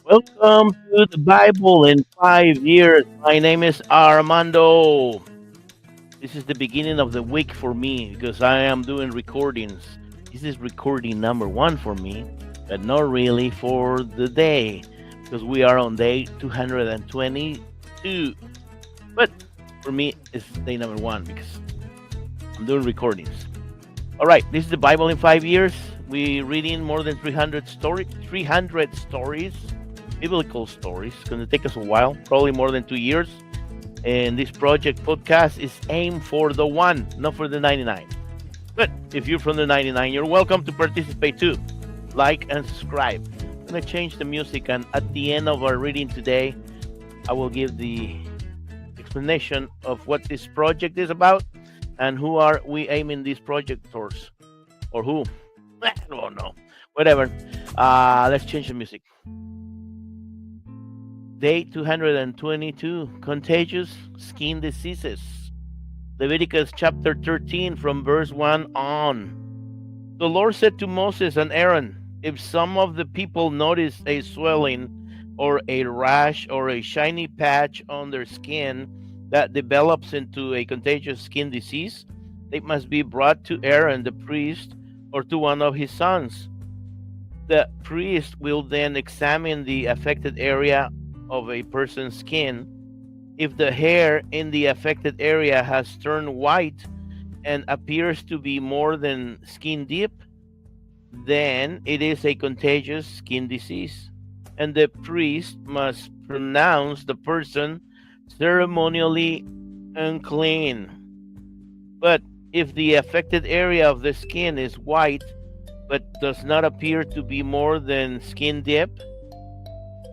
Welcome to the Bible in 5 years. My name is Armando. This is the beginning of the week for me because I am doing recordings. This is recording number one for me, but not really for the day because we are on day 222. But for me, it's day number one because I'm doing recordings. All right, this is the Bible in 5 years. We reading more than 300 stories, biblical stories. It's going to take us a while, probably more than 2 years. And this project podcast is aimed for the one, not for the 99. But if you're from the 99, you're welcome to participate too. Like and subscribe. I'm going to change the music, and at the end of our reading today, I will give the explanation of what this project is about and who are we aiming this project towards, or who. I don't know. Whatever. Let's change the music. Day 222, Contagious Skin Diseases. Leviticus chapter 13 from verse 1 on. The Lord said to Moses and Aaron, if some of the people notice a swelling or a rash or a shiny patch on their skin that develops into a contagious skin disease, they must be brought to Aaron the priest or to one of his sons. The priest will then examine the affected area of a person's skin. If the hair in the affected area has turned white and appears to be more than skin deep, then it is a contagious skin disease, and the priest must pronounce the person ceremonially unclean. But if the affected area of the skin is white but does not appear to be more than skin deep,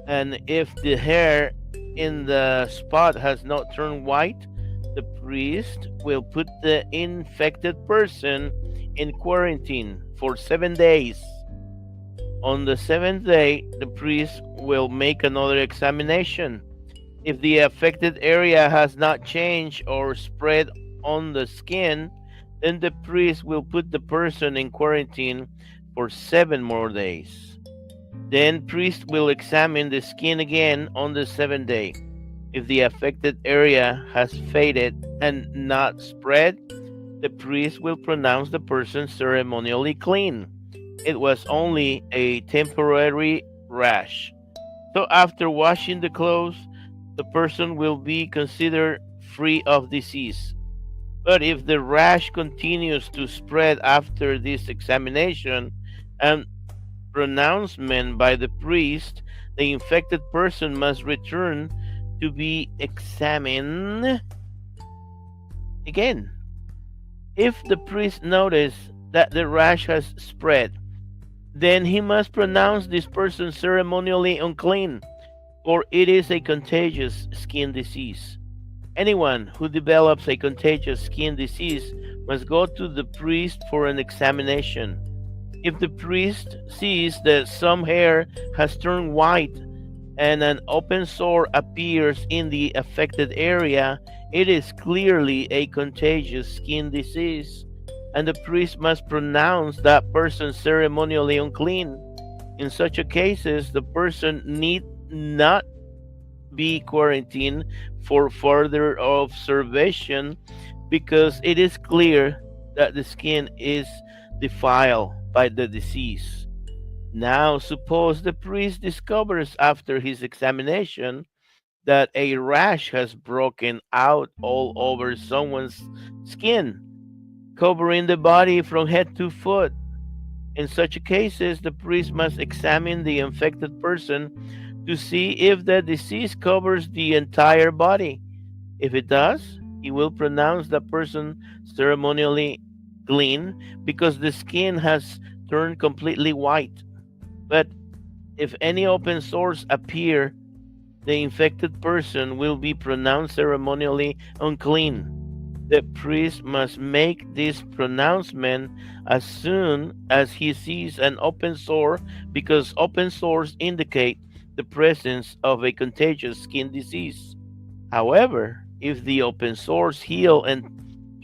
and if the hair in the spot has not turned white, the priest will put the infected person in quarantine for 7 days. On the seventh day, the priest will make another examination. If the affected area has not changed or spread on the skin, then the priest will put the person in quarantine for 7 more days. Then priest will examine the skin again on the seventh day. If the affected area has faded and not spread, the priest will pronounce the person ceremonially clean. It was only a temporary rash. So after washing the clothes, the person will be considered free of disease. But if the rash continues to spread after this examination and pronouncement by the priest, the infected person must return to be examined again. If the priest notices that the rash has spread, then he must pronounce this person ceremonially unclean, for it is a contagious skin disease. Anyone who develops a contagious skin disease must go to the priest for an examination. If the priest sees that some hair has turned white and an open sore appears in the affected area, it is clearly a contagious skin disease, and the priest must pronounce that person ceremonially unclean. In such a cases, the person need not be quarantined for further observation because it is clear that the skin is defiled by the disease. Now, suppose the priest discovers after his examination that a rash has broken out all over someone's skin, covering the body from head to foot. In such cases, the priest must examine the infected person to see if the disease covers the entire body. If it does, he will pronounce the person ceremonially clean because the skin has turned completely white. But if any open sores appear, the infected person will be pronounced ceremonially unclean. The priest must make this pronouncement as soon as he sees an open sore because open sores indicate the presence of a contagious skin disease. However, if the open sores heal and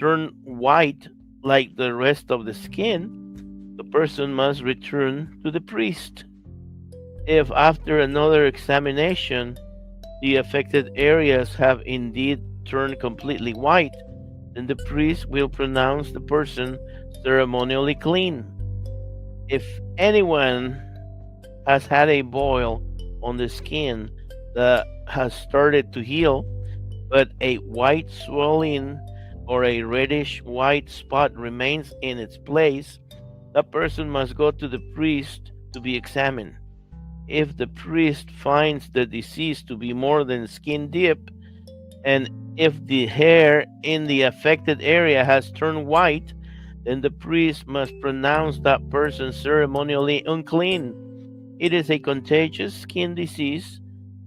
turn white like the rest of the skin, the person must return to the priest. If after another examination the affected areas have indeed turned completely white, then the priest will pronounce the person ceremonially clean. If anyone has had a boil on the skin that has started to heal, but a white swelling or a reddish white spot remains in its place, that person must go to the priest to be examined. If the priest finds the disease to be more than skin deep, and if the hair in the affected area has turned white, then the priest must pronounce that person ceremonially unclean. It is a contagious skin disease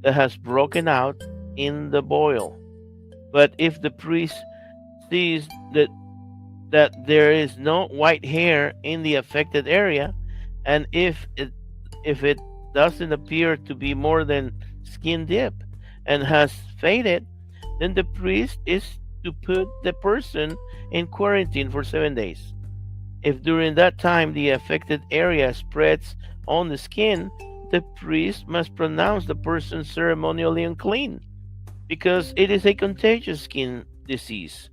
that has broken out in the boil. But if the priest sees that there is no white hair in the affected area, and if it doesn't appear to be more than skin deep and has faded, then the priest is to put the person in quarantine for 7 days. If during that time the affected area spreads on the skin, the priest must pronounce the person ceremonially unclean, because it is a contagious skin disease.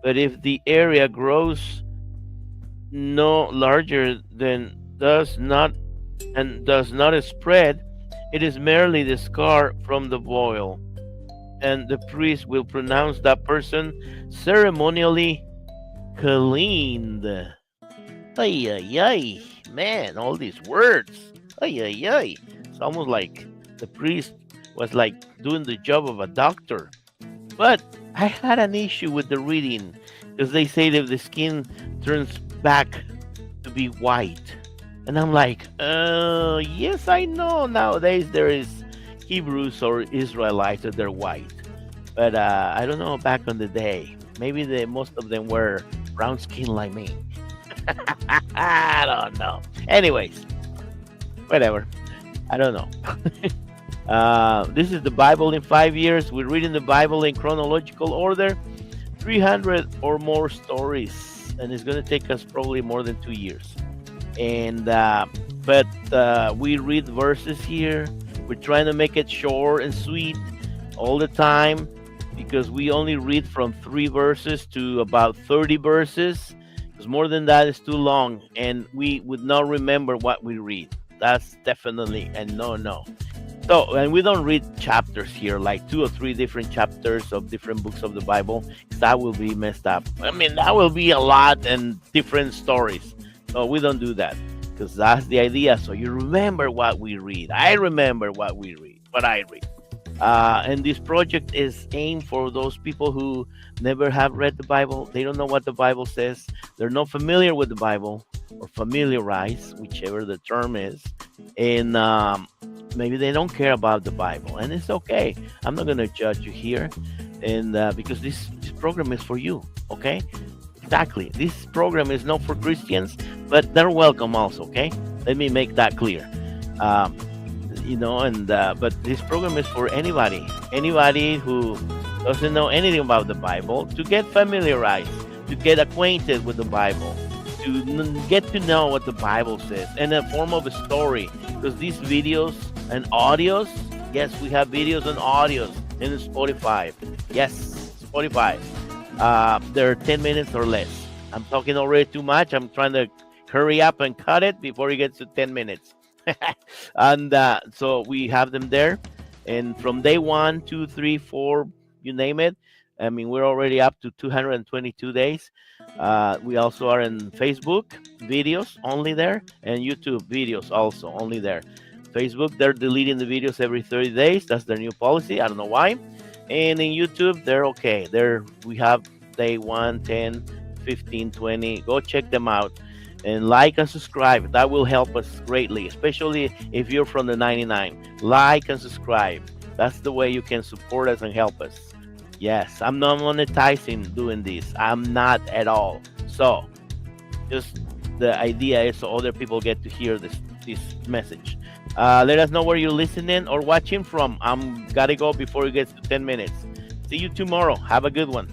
But if the area grows no larger than does not spread, it is merely the scar from the boil, and the priest will pronounce that person ceremonially cleaned. Ay, ay, ay. Man, all these words. Ay, ay, ay. It's almost like the priest was like doing the job of a doctor. But I had an issue with the reading because they say that the skin turns back to be white. And I'm like, yes, I know nowadays there is Hebrews or Israelites that they're white. But I don't know back on the day. Maybe most of them were brown skin like me. I don't know. Anyways, whatever. I don't know. This is the Bible in 5 years. We're reading the Bible in chronological order, 300 or more stories, and it's going to take us probably more than 2 years. And but we read verses here. We're trying to make it short and sweet all the time, because we only read from 3 verses to about 30 verses. Because more than that is too long, and we would not remember what we read. That's definitely a no. So, and we don't read chapters here, like 2 or 3 different chapters of different books of the Bible. That will be messed up. I mean, that will be a lot and different stories. So we don't do that, because that's the idea. So you remember what we read. I remember what I read. And this project is aimed for those people who never have read the Bible. They don't know what the Bible says. They're not familiar with the Bible, or familiarized, whichever the term is. And maybe they don't care about the Bible. And it's okay. I'm not going to judge you here. And because this program is for you. Okay? Exactly. This program is not for Christians, but they're welcome also. Okay? Let me make that clear. But this program is for anybody who doesn't know anything about the Bible, to get familiarized, to get acquainted with the Bible, to get to know what the Bible says in a form of a story. Because these videos and audios, yes, we have videos and audios in Spotify. Yes, Spotify. They're 10 minutes or less. I'm talking already too much. I'm trying to hurry up and cut it before it gets to 10 minutes. And so we have them there, and from day 1, 2, 3, 4, you name it. I mean, we're already up to 222 days. We also are in Facebook videos only there, and YouTube videos also only there. Facebook, they're deleting the videos every 30 days. That's their new policy. I don't know why. And in YouTube, they're okay. We have day 1, 10, 15, 20. Go check them out. And like and subscribe. That will help us greatly, especially if you're from the 99. Like and subscribe. That's the way you can support us and help us. Yes, I'm not monetizing doing this. I'm not at all. So, just the idea is so other people get to hear this message. Let us know where you're listening or watching from. I'm gotta go before it gets to 10 minutes. See you tomorrow. Have a good one.